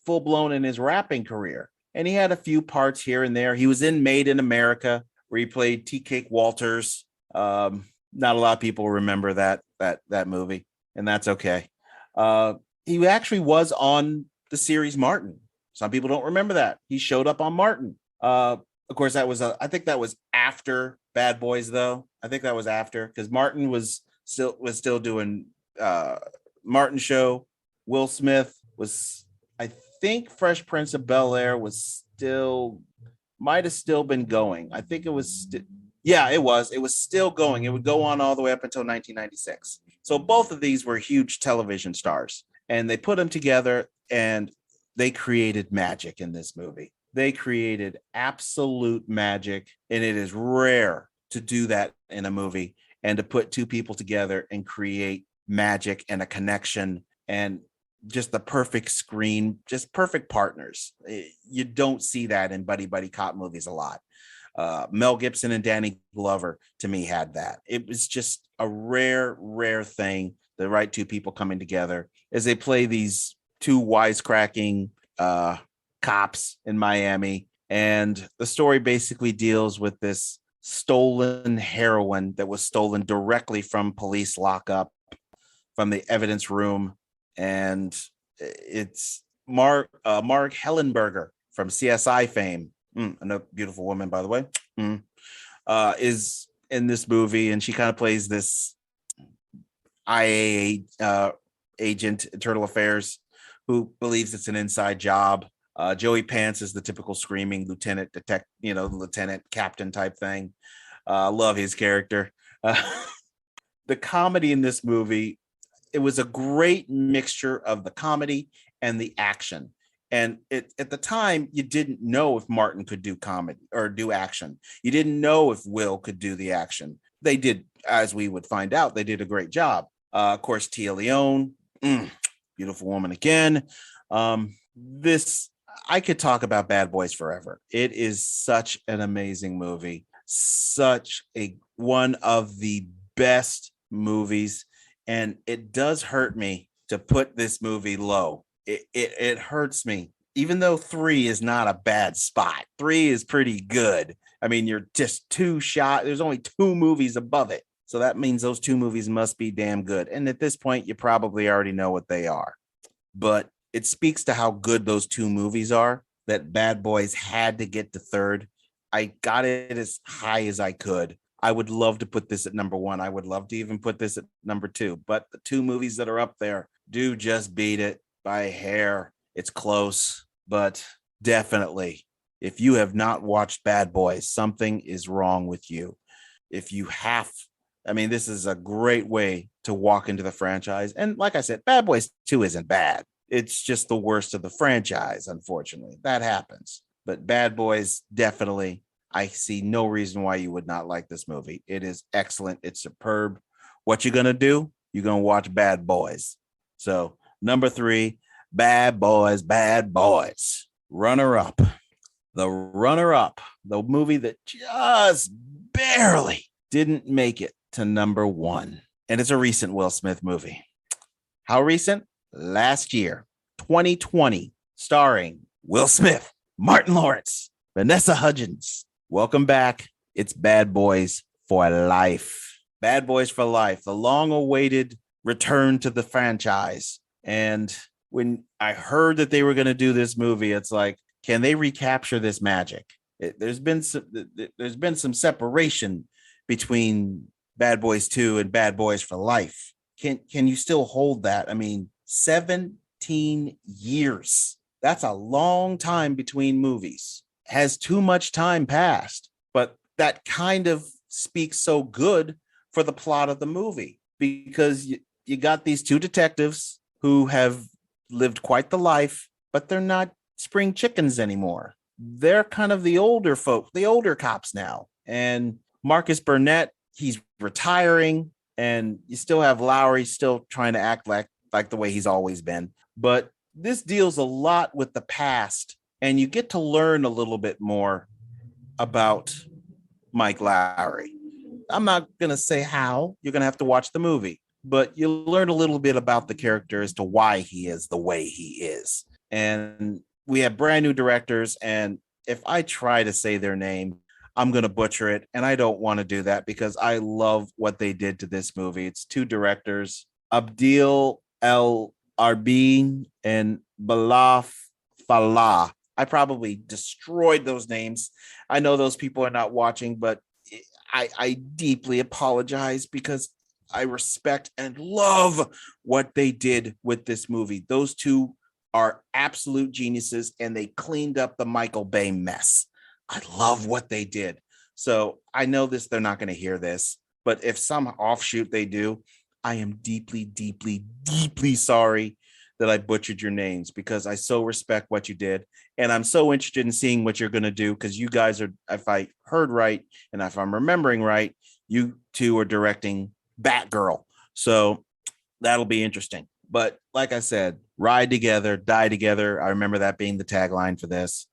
Speaker 1: full blown in his rapping career, and he had a few parts here and there. He was in Made in America, where he played T. Cake Walters. Not a lot of people remember that movie, and that's okay. He actually was on the series Martin. Some people don't remember that. He showed up on Martin. Of course, I think that was after Bad Boys, though. I think that was after, because Martin was still doing Martin show. Will Smith was, I think, Fresh Prince of Bel-Air might have still been going. I think it was, it was still going. It would go on all the way up until 1996. So both of these were huge television stars, and they put them together and they created magic in this movie. They created absolute magic, and it is rare to do that in a movie, and to put two people together and create magic and a connection and just the perfect screen, just perfect partners. You don't see that in buddy cop movies a lot. Mel Gibson and Danny Glover, to me, had that. It was just a rare thing, the right two people coming together as they play these two wisecracking cops in Miami. And the story basically deals with this stolen heroin that was stolen directly from police lockup, from the evidence room. And it's Mark Hellenberger from CSI fame, another beautiful woman, by the way, is in this movie, and she kind of plays this IA agent, Internal Affairs, who believes it's an inside job. Joey Pants is the typical screaming lieutenant captain type thing. Love his character. The comedy in this movie, it was a great mixture of the comedy and the action. And at the time, you didn't know if Martin could do comedy or do action. You didn't know if Will could do the action. They did, as we would find out, they did a great job. Of course, Tia Leone, beautiful woman again. I could talk about Bad Boys forever. It is such an amazing movie, one of the best movies, and it does hurt me to put this movie low. It hurts me, even though 3 is not a bad spot. 3 is pretty good. I mean, you're just there's only 2 movies above it, so that means those 2 movies must be damn good. And at this point, you probably already know what they are, but it speaks to how good those 2 movies are that Bad Boys had to get to 3rd. I got it as high as I could. I would love to put this at number 1. I would love to even put this at number 2, but the 2 movies that are up there do just beat it by a hair. It's close, but definitely, if you have not watched Bad Boys, something is wrong with you. If you have, this is a great way to walk into the franchise. And like I said, Bad Boys 2 isn't bad. It's just the worst of the franchise, unfortunately. That happens. But Bad Boys, definitely, I see no reason why you would not like this movie. It is excellent. It's superb. What you're going to do? You're going to watch Bad Boys. So, number 3, Bad Boys, Bad Boys. Runner-up. The runner-up, the movie that just barely didn't make it to number 1. And it's a recent Will Smith movie. How recent? Last year, 2020, starring Will Smith, Martin Lawrence, Vanessa Hudgens. Welcome back. It's Bad Boys for Life. Bad Boys for Life, the long-awaited return to the franchise. And when I heard that they were going to do this movie, it's like, can they recapture this magic? There's been some separation between Bad Boys 2 and Bad Boys for Life. Can you still hold that? 17 years. That's a long time between movies. Has too much time passed, but that kind of speaks so good for the plot of the movie, because you got these 2 detectives who have lived quite the life, but they're not spring chickens anymore. They're kind of the older folk, the older cops now. And Marcus Burnett, he's retiring, and you still have Lowry still trying to act like the way he's always been. But this deals a lot with the past, and you get to learn a little bit more about Mike Lowry. I'm not going to say how. You're going to have to watch the movie, but you'll learn a little bit about the character as to why he is the way he is. And we have brand new directors. And if I try to say their name, I'm going to butcher it. And I don't want to do that because I love what they did to this movie. It's two directors, Abdil El Arbeen and Balaf Falah. I probably destroyed those names. I know those people are not watching, but I deeply apologize because I respect and love what they did with this movie. Those two are absolute geniuses, and they cleaned up the Michael Bay mess. I love what they did. So I know they're not going to hear this, but if some offshoot they do, I am deeply, deeply, deeply sorry that I butchered your names because I so respect what you did. And I'm so interested in seeing what you're going to do because you guys are, if I heard right, and if I'm remembering right, you two are directing Batgirl. So that'll be interesting. But like I said, ride together, die together. I remember that being the tagline for this.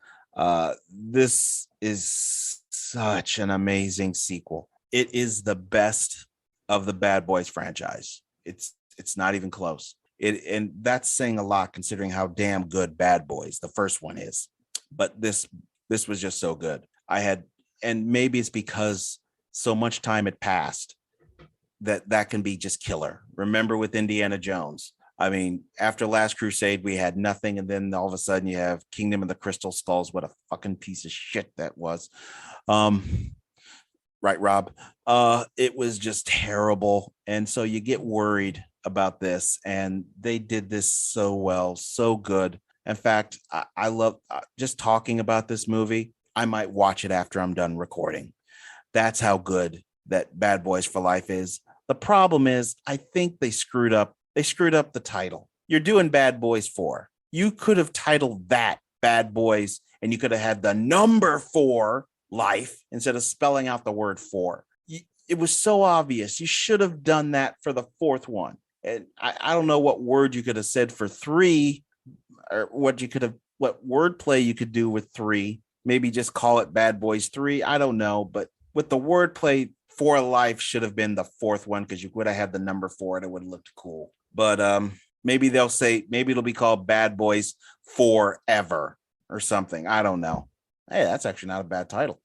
Speaker 1: This is such an amazing sequel. It is the best of the Bad Boys franchise. It's not even close. And that's saying a lot considering how damn good Bad Boys, the first one, is. But this was just so good. And maybe it's because so much time had passed that can be just killer. Remember with Indiana Jones. I mean, after Last Crusade, we had nothing. And then all of a sudden you have Kingdom of the Crystal Skulls. What a fucking piece of shit that was. Right, Rob? It was just terrible. And so you get worried about this. And they did this so well, so good. In fact, I love just talking about this movie. I might watch it after I'm done recording. That's how good that Bad Boys for Life is. The problem is, I think they screwed up. They screwed up the title. You're doing Bad Boys 4. You could have titled that Bad Boys, and you could have had the number 4 life instead of spelling out the word 4. It was so obvious. You should have done that for the 4th one. And I don't know what word you could have said for 3, or what wordplay you could do with 3. Maybe just call it Bad Boys 3. I don't know. But with the wordplay, 4 Life should have been the 4th one because you would have had the number 4 and it would have looked cool. But maybe it'll be called Bad Boys Forever or something. I don't know. Hey, that's actually not a bad title.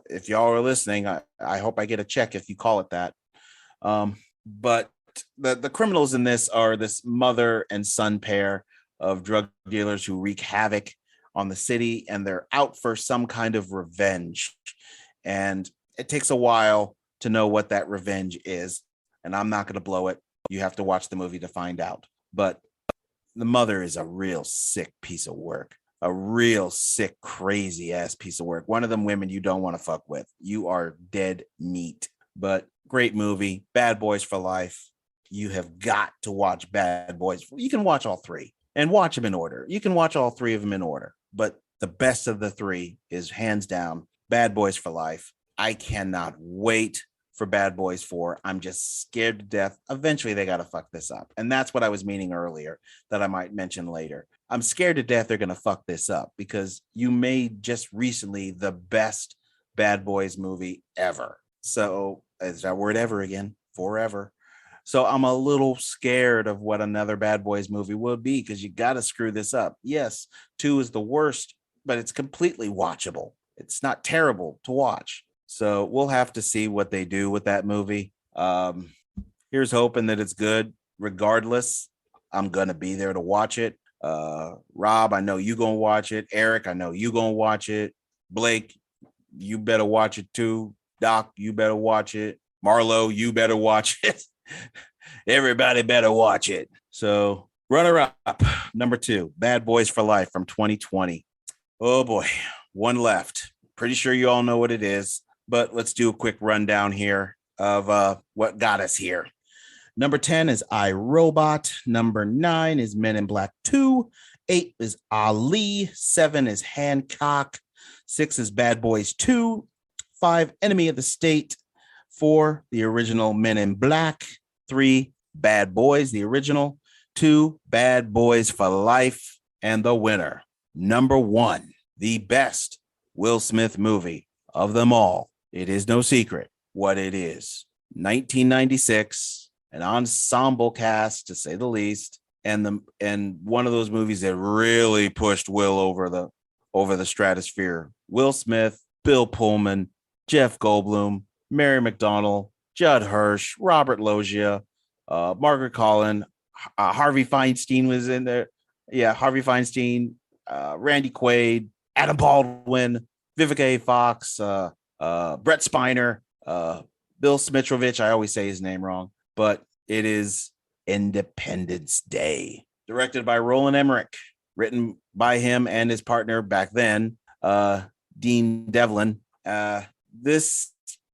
Speaker 1: If y'all are listening, I hope I get a check if you call it that. But the criminals in this are this mother and son pair of drug dealers who wreak havoc on the city, and they're out for some kind of revenge. And it takes a while to know what that revenge is. And I'm not going to blow it. You have to watch the movie to find out. But the mother is a real sick piece of work. A real sick, crazy ass piece of work. One of them women you don't want to fuck with. You are dead meat. But great movie. Bad Boys for Life. You have got to watch Bad Boys. You can watch all 3 and watch them in order. You can watch all 3 of them in order. But the best of the 3 is hands down Bad Boys for Life. I cannot wait for Bad Boys 4. I'm just scared to death. Eventually, they got to fuck this up. And that's what I was meaning earlier that I might mention later. I'm scared to death they're going to fuck this up because you made just recently the best Bad Boys movie ever. So is that word ever again? Forever. So I'm a little scared of what another Bad Boys movie will be because you got to screw this up. Yes, 2 is the worst, but it's completely watchable. It's not terrible to watch. So we'll have to see what they do with that movie. Here's hoping that it's good. Regardless, I'm going to be there to watch it. Rob, I know you going to watch it. Eric, I know you going to watch it. Blake, you better watch it too. Doc, you better watch it. Marlo, you better watch it. Everybody better watch it. So runner up, number 2, Bad Boys for Life from 2020. Oh boy, one left. Pretty sure you all know what it is. But let's do a quick rundown here of what got us here. Number 10 is iRobot. Number 9 is Men in Black 2. 8 is Ali. 7 is Hancock. 6 is Bad Boys 2. 5, Enemy of the State. 4, the original Men in Black. 3, Bad Boys, the original. 2, Bad Boys for Life. And the winner, number 1, the best Will Smith movie of them all. It is no secret what it is. 1996, an ensemble cast, to say the least. and one of those movies that really pushed Will over the stratosphere. Will Smith, Bill Pullman, Jeff Goldblum, Mary McDonnell, Judd Hirsch, Robert Loggia, Margaret Collin, Harvey Feinstein was in there. Yeah, Harvey Feinstein, Randy Quaid, Adam Baldwin, Vivica A. Fox, Brett Spiner, Bill Smitrovich. I always say his name wrong, but it is Independence Day, directed by Roland Emmerich, written by him and his partner back then, Dean Devlin. This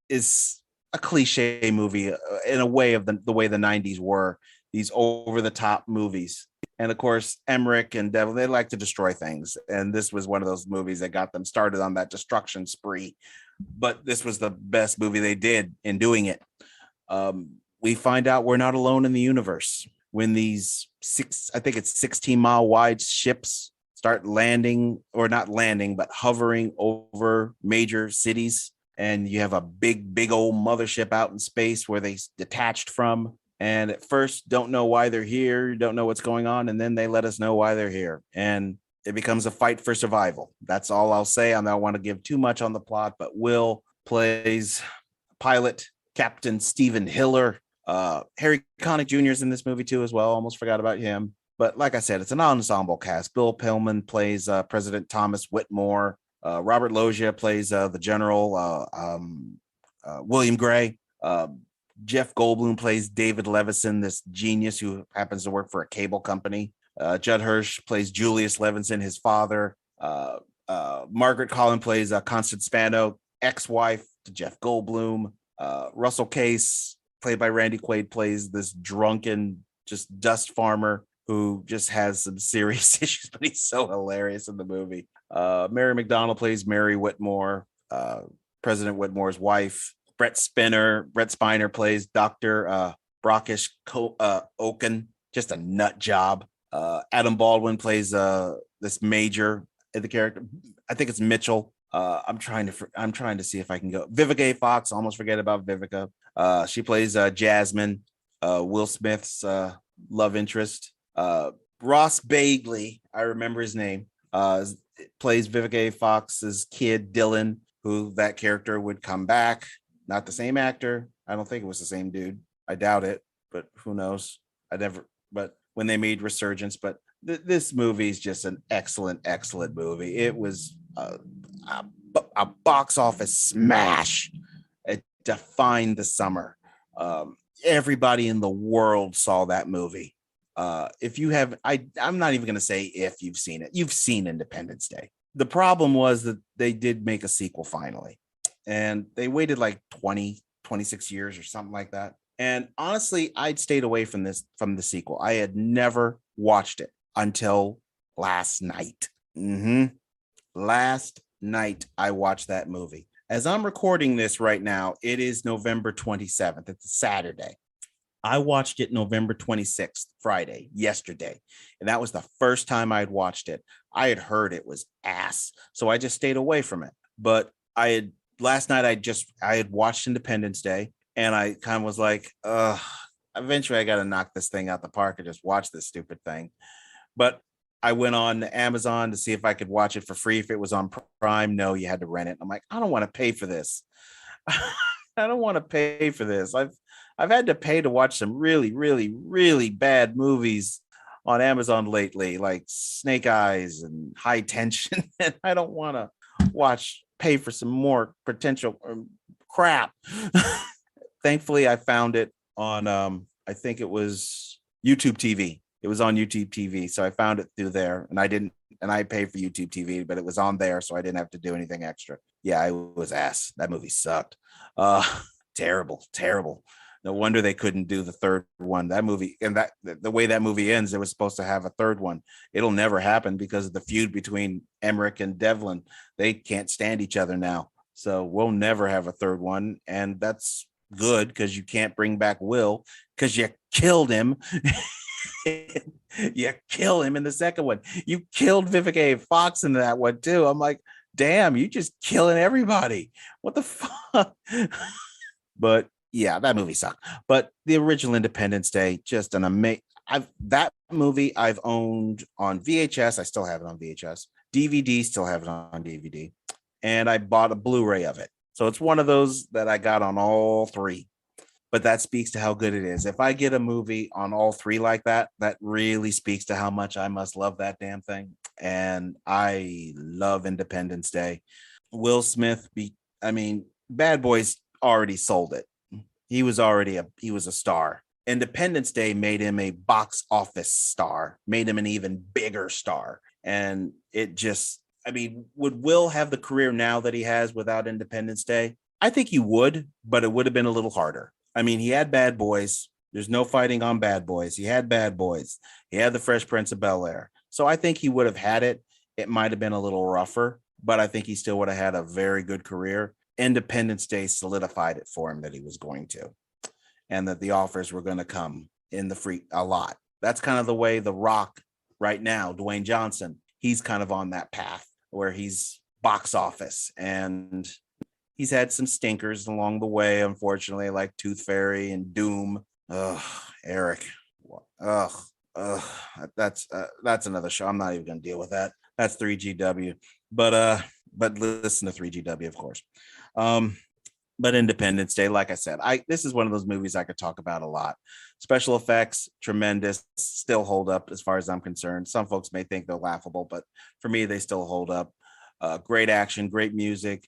Speaker 1: is a cliche movie in a way of the way the 90s were, these over-the-top movies. And of course, Emmerich and Devlin, they like to destroy things. And this was one of those movies that got them started on that destruction spree. But this was the best movie they did in doing it. We find out we're not alone in the universe when these 16-mile wide ships start landing, or not landing, but hovering over major cities. And you have a big old mothership out in space where they detached from. And at first don't know why they're here, don't know what's going on. And then they let us know why they're here. And it becomes a fight for survival. That's all I'll say. I don't want to give too much on the plot, but Will plays pilot Captain Stephen Hiller. Harry Connick Jr. is in this movie too as well. Almost forgot about him. But like I said, it's an ensemble cast. Bill Pullman plays President Thomas Whitmore. Robert Loggia plays the General William Gray. Jeff Goldblum plays David Levison, this genius who happens to work for a cable company. Judd Hirsch plays Julius Levinson, his father. Margaret Collin plays Constance Spano, ex-wife to Jeff Goldblum. Russell Case, played by Randy Quaid, plays this drunken, just dust farmer who just has some serious issues, but he's so hilarious in the movie. Mary McDonnell plays Mary Whitmore, President Whitmore's wife. Brett Spiner plays Dr. Brockish Oaken, just a nut job. Adam Baldwin plays this major in the character. I think it's Mitchell. I'm trying to see if I can go. Vivica A. Fox, almost forget about Vivica. She plays Jasmine, Will Smith's love interest. Ross Bagley, I remember his name, plays Vivica A. Fox's kid Dylan, who that character would come back. Not the same actor. I don't think it was the same dude. I doubt it, but who knows? But when they made Resurgence, but this movie is just an excellent movie. It was a box office smash. It defined the summer. Everybody in the world saw that movie. If you have, I'm not even going to say if you've seen it. You've seen Independence Day. The problem was that they did make a sequel finally. And they waited like 26 years or something like that. And honestly, I'd stayed away from the sequel. I had never watched it until last night. Last night, I watched that movie. As I'm recording this right now, it is November 27th. It's a Saturday. I watched it November 26th, Friday, yesterday. And that was the first time I'd watched it. I had heard it was ass. So I just stayed away from it. But last night I had watched Independence Day, and I kind of was like, eventually I got to knock this thing out the park and just watch this stupid thing. But I went on Amazon to see if I could watch it for free if it was on Prime. No, you had to rent it. I'm like, I don't want to pay for this. I don't want to pay for this. I've had to pay to watch some really bad movies on Amazon lately, like Snake Eyes and High Tension, and I don't want to pay for some more potential crap. Thankfully, I found it on, I think it was YouTube TV. It was on YouTube TV. So I found it through there, and I paid for YouTube TV, but it was on there. So I didn't have to do anything extra. Yeah, it was ass. That movie sucked. Terrible. No wonder they couldn't do the third one. That movie, and the way that movie ends, they were supposed to have a third one. It'll never happen because of the feud between Emmerich and Devlin. They can't stand each other now. So we'll never have a third one. And that's good because you can't bring back Will because you killed him. You kill him in the second one. You killed Vivica A. Fox in that one too. I'm like, damn, you just killing everybody. What the fuck? But yeah, that movie sucked. But the original Independence Day, just an amazing. that movie I've owned on VHS. I still have it on VHS. DVD, still have it on DVD. And I bought a Blu-ray of it. So it's one of those that I got on all three. But that speaks to how good it is. If I get a movie on all three like that, that really speaks to how much I must love that damn thing. And I love Independence Day. Will Smith Bad Boys already sold it. He was a star. Independence Day made him a box office star, made him an even bigger star. And it just, would Will have the career now that he has without Independence Day? I think he would, but it would have been a little harder. He had Bad Boys. There's no fighting on Bad Boys. He had Bad Boys. He had the Fresh Prince of Bel-Air. So I think he would have had it. It might have been a little rougher, but I think he still would have had a very good career. Independence Day solidified it for him that he was going to, and that the offers were going to come in a lot. That's kind of the way The Rock right now, Dwayne Johnson, he's kind of on that path where he's box office, and he's had some stinkers along the way, unfortunately, like Tooth Fairy and Doom. Ugh, Eric. Ugh. That's another show. I'm not even going to deal with that. That's 3GW. But listen to 3GW, of course. But Independence Day, like I said, this is one of those movies I could talk about a lot. Special effects, tremendous, still hold up as far as I'm concerned. Some folks may think they're laughable, but for me, they still hold up. Great action, great music,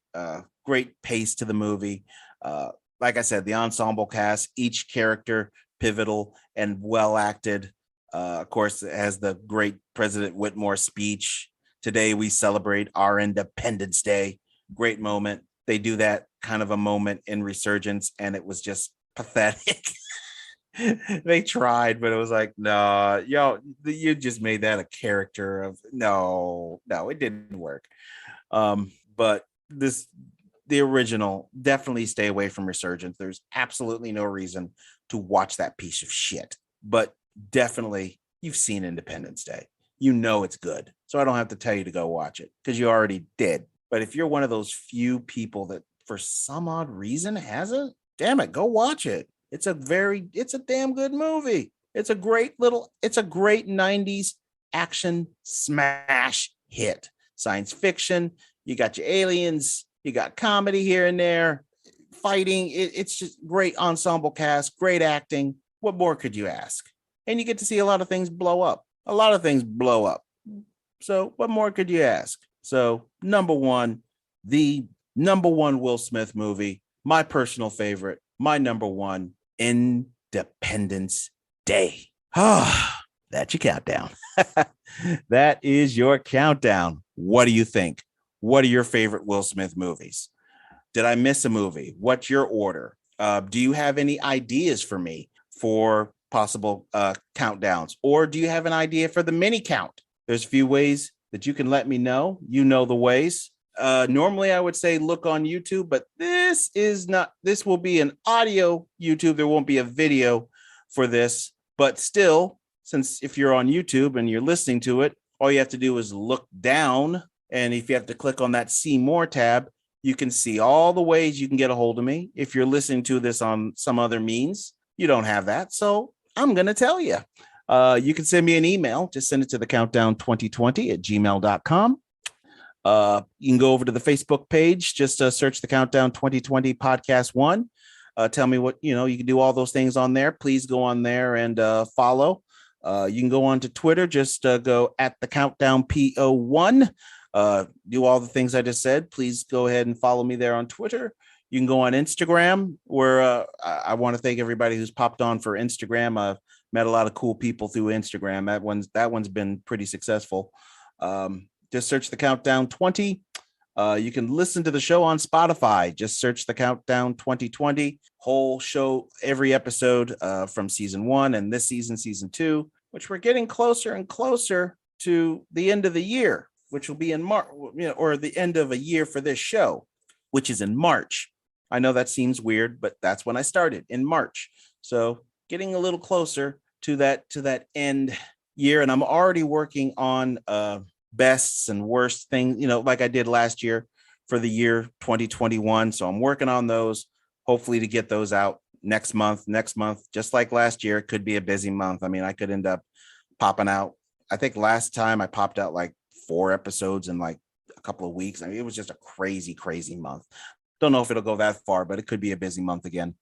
Speaker 1: great pace to the movie. Like I said, the ensemble cast, each character pivotal and well acted. Of course, it has the great President Whitmore speech. Today we celebrate our Independence Day. Great moment. They do that kind of a moment in Resurgence, and it was just pathetic. They tried, but it was like, no, you just made that a character of no, it didn't work. But the original, definitely stay away from Resurgence. There's absolutely no reason to watch that piece of shit. But definitely, you've seen Independence Day. You know it's good. So I don't have to tell you to go watch it because you already did. But if you're one of those few people that for some odd reason hasn't, damn it, go watch it. It's a damn good movie. It's a great 90s action smash hit. Science fiction. You got your aliens. You got comedy here and there. Fighting. It's just great ensemble cast. Great acting. What more could you ask? And you get to see a lot of things blow up. So what more could you ask? So the number one Will Smith movie, my personal favorite, my number one, Independence Day. That's your countdown. That is your countdown. What do you think? What are your favorite Will Smith movies? Did I miss a movie? What's your order? Do you have any ideas for me for possible countdowns? Or do you have an idea for the mini count? There's a few ways that you can let me know. You know the ways. Normally I would say look on YouTube, but this will be an audio YouTube. There won't be a video for this, but still, since if you're on YouTube and you're listening to it, all you have to do is look down. And if you have to click on that see more tab, you can see all the ways you can get a hold of me. If you're listening to this on some other means, you don't have that. So I'm going to tell you. You can send me an email. Just send it to thecountdown2020@gmail.com. You can go over to the Facebook page. Just search the Countdown 2020 Podcast 1. Tell me what, you can do all those things on there. Please go on there and follow. You can go on to Twitter. Just go at the Countdown PO1. Do all the things I just said. Please go ahead and follow me there on Twitter. You can go on Instagram, where I want to thank everybody who's popped on for Instagram. I've met a lot of cool people through Instagram. That one's been pretty successful. Just search the Countdown 20. You can listen to the show on Spotify. Just search the Countdown 2020. Whole show, every episode from season 1 and this season 2, which we're getting closer and closer to the end of the year, which will be in March, or the end of a year for this show, which is in March. I know that seems weird, but that's when I started, in March. So getting a little closer to that end year, and I'm already working on bests and worst things, like I did last year for the year 2021. So I'm working on those, hopefully to get those out next month, just like last year, it could be a busy month. I mean, I could end up popping out. I think last time I popped out like 4 episodes in like a couple of weeks. I mean, it was just a crazy month. Don't know if it'll go that far, but it could be a busy month again.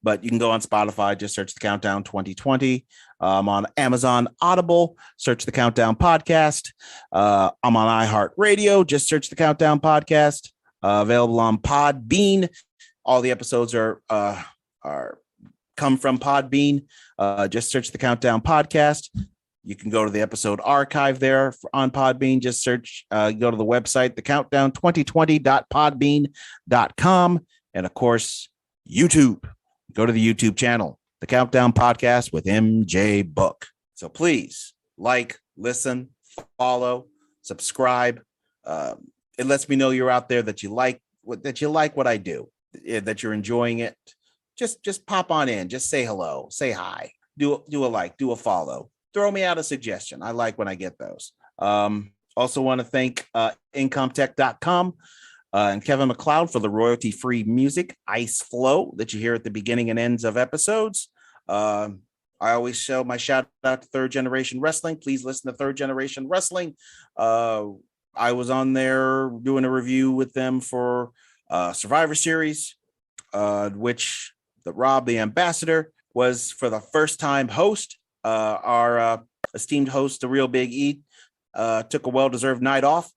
Speaker 1: But you can go on Spotify, just search The Countdown 2020. On Amazon Audible, search The Countdown Podcast. I'm on iHEART Radio, just search The Countdown Podcast. Available on PodBean. All the episodes are come from PodBean. Just search The Countdown Podcast. You can go to the episode archive there on PodBean. Just search, go to the website, thecountdown2020.podbean.com. And of course, YouTube. Go to the YouTube channel, The Countdown Podcast with MJ Book. So please like, listen, follow, subscribe. It lets me know you're out there, that you like what I do, that you're enjoying it. Just pop on in, just say hello, say hi, do a like, do a follow, throw me out a suggestion. I like when I get those. Also want to thank Incomtech.com. And Kevin MacLeod for the royalty-free music, Ice Flow, that you hear at the beginning and ends of episodes. I always show my shout out to Third Generation Wrestling. Please listen to Third Generation Wrestling. I was on there doing a review with them for Survivor Series, which Rob, the ambassador, was for the first time host. Our esteemed host, the Real Big E, took a well-deserved night off.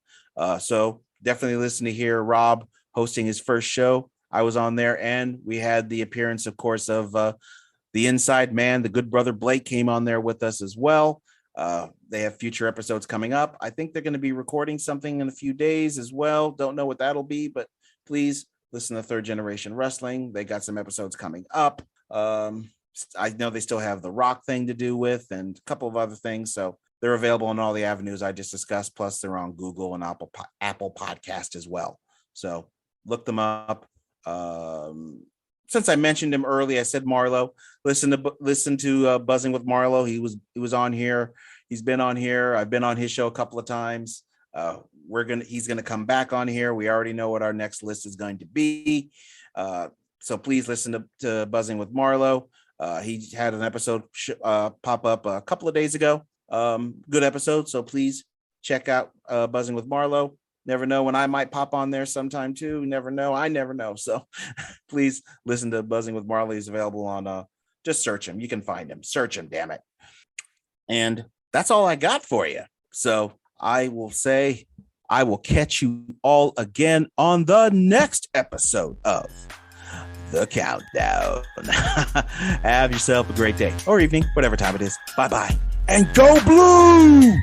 Speaker 1: So definitely listen to hear Rob hosting his first show. I was on there, and we had the appearance, of course, of the Inside Man. The good brother Blake came on there with us as well. They have future episodes coming up. I think they're going to be recording something in a few days as well. Don't know what that'll be, but please listen to Third Generation Wrestling. They got some episodes coming up. I know they still have the Rock thing to do with and a couple of other things. So they're available on all the avenues I just discussed. Plus, they're on Google and Apple Podcast as well. So look them up. Since I mentioned him early, I said Marlo. Listen to Buzzing with Marlo. He was on here. He's been on here. I've been on his show a couple of times. He's gonna come back on here. We already know what our next list is going to be. So please listen to Buzzing with Marlo. He had an episode pop up a couple of days ago. Good episode, so please check out Buzzing with Marlo. Never know when I might pop on there sometime too. Never know. I never know. So please listen to Buzzing with Marlo. He's available on just search him. You can find him. Search him, damn it. And that's all I got for you. So I will say I will catch you all again on the next episode of The Countdown. Have yourself a great day or evening, whatever time it is. Bye-bye. And go blue!